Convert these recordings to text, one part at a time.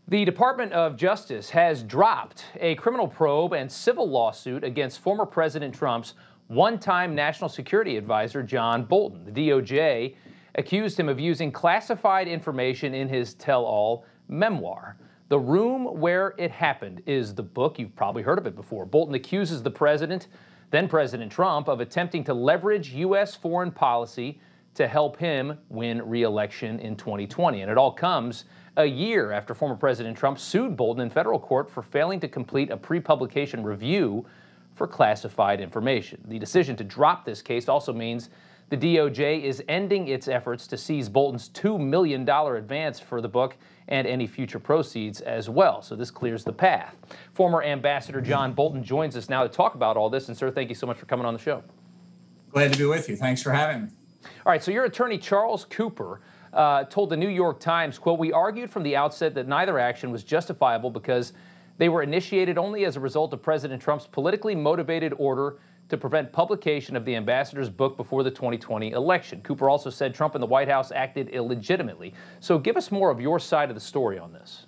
The Department of Justice has dropped a criminal probe and civil lawsuit against former President Trump's one-time national security advisor, John Bolton. The DOJ accused him of using classified information in his tell-all memoir. The Room Where It Happened is the book. You've probably heard of it before. Bolton accuses the president, then President Trump, of attempting to leverage U.S. foreign policy to help him win re-election in 2020. And it all comes a year after former President Trump sued Bolton in federal court for failing to complete a pre-publication review for classified information. The decision to drop this case also means the DOJ is ending its efforts to seize Bolton's $2 million advance for the book and any future proceeds as well. So this clears the path. Former Ambassador John Bolton joins us now to talk about all this. And sir, thank you so much for coming on the show. Glad to be with you. Thanks for having me. All right, so your attorney, Charles Cooper, told the New York Times, quote, "We argued from the outset that neither action was justifiable because they were initiated only as a result of President Trump's politically motivated order to prevent publication of the ambassador's book before the 2020 election." Cooper also said Trump and the White House acted illegitimately. So give us more of your side of the story on this.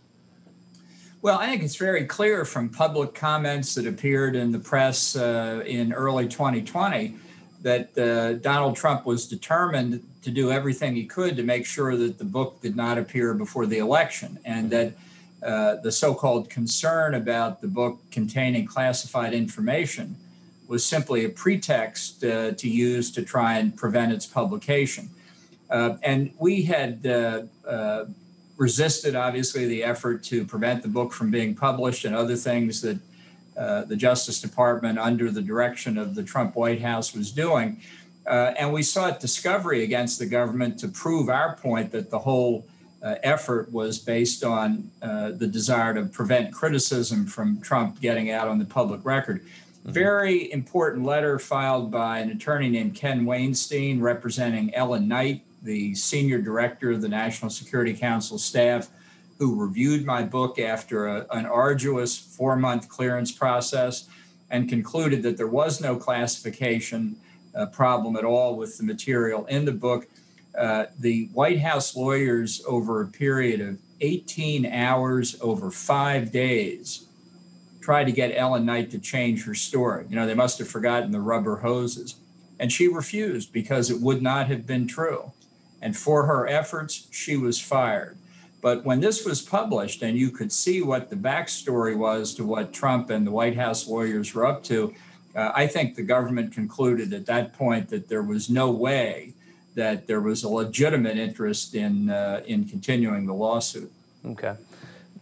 Well, I think it's very clear from public comments that appeared in the press in early 2020 that Donald Trump was determined to do everything he could to make sure that the book did not appear before the election, and that the so-called concern about the book containing classified information was simply a pretext to use to try and prevent its publication. And we had resisted, obviously, the effort to prevent the book from being published and other things that the Justice Department, under the direction of the Trump White House, was doing. And we sought discovery against the government to prove our point that the whole effort was based on the desire to prevent criticism from Trump getting out on the public record. Mm-hmm. Very important letter filed by an attorney named Ken Weinstein, representing Ellen Knight, the senior director of the National Security Council staff, who reviewed my book after an arduous 4-month clearance process and concluded that there was no classification problem at all with the material in the book. The White House lawyers, over a period of 18 hours over 5 days, tried to get Ellen Knight to change her story. You know, they must have forgotten the rubber hoses. And she refused because it would not have been true. And for her efforts, she was fired. But when this was published and you could see what the backstory was to what Trump and the White House lawyers were up to, I think the government concluded at that point that there was no way that there was a legitimate interest in continuing the lawsuit. Okay.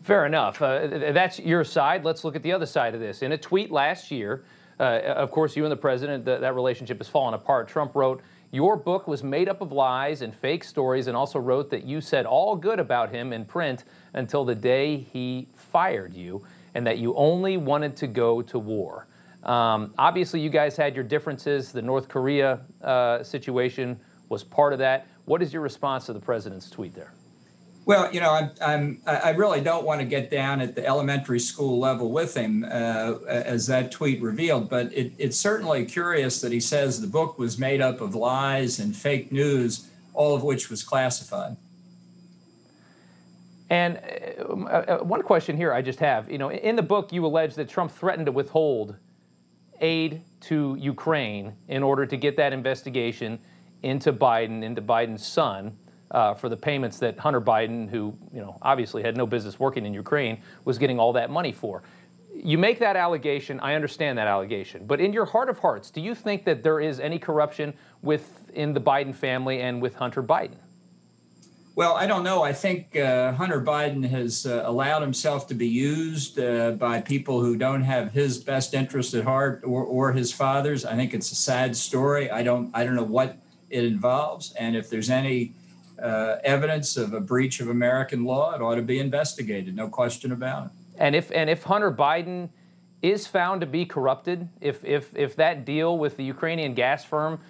Fair enough. That's your side. Let's look at the other side of this. In a tweet last year, of course, you and the president, that relationship has fallen apart. Trump wrote, "Your book was made up of lies and fake stories," and also wrote that you said all good about him in print until the day he fired you, and that you only wanted to go to war. Obviously, you guys had your differences. The North Korea situation was part of that. What is your response to the president's tweet there? Well, you know, I really don't want to get down at the elementary school level with him, as that tweet revealed, but it's certainly curious that he says the book was made up of lies and fake news, all of which was classified. And one question here I just have, you know, in the book you allege that Trump threatened to withhold aid to Ukraine in order to get that investigation into Biden's son, for the payments that Hunter Biden, who obviously had no business working in Ukraine, was getting all that money for. You make that allegation. I understand that allegation. But in your heart of hearts, do you think that there is any corruption within the Biden family and with Hunter Biden? Well, I don't know. I think Hunter Biden has allowed himself to be used by people who don't have his best interest at heart, or his father's. I think it's a sad story. I don't know what it involves, and if there's any evidence of a breach of American law, it ought to be investigated, no question about it. And if Hunter Biden is found to be corrupted, if that deal with the Ukrainian gas firm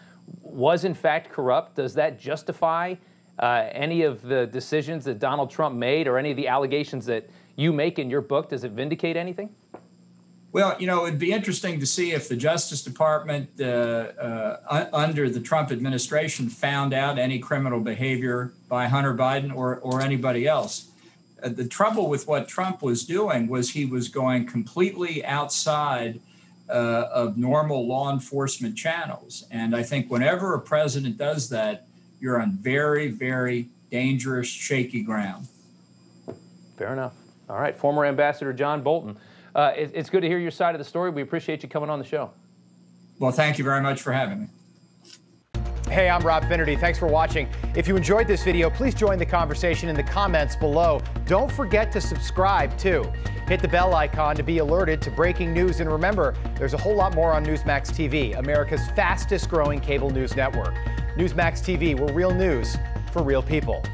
was in fact corrupt, does that justify any of the decisions that Donald Trump made, or any of the allegations that you make in your book? Does it vindicate anything? Well, you know, it'd be interesting to see if the Justice Department under the Trump administration found out any criminal behavior by Hunter Biden or anybody else. The trouble with what Trump was doing was he was going completely outside of normal law enforcement channels. And I think whenever a president does that, you're on very, very dangerous, shaky ground. Fair enough. All right, former Ambassador John Bolton. It's good to hear your side of the story. We appreciate you coming on the show. Well, thank you very much for having me. Hey, I'm Rob Finnerty. Thanks for watching. If you enjoyed this video, please join the conversation in the comments below. Don't forget to subscribe, too. Hit the bell icon to be alerted to breaking news. And remember, there's a whole lot more on Newsmax TV, America's fastest growing cable news network. Newsmax TV, where real news for real people.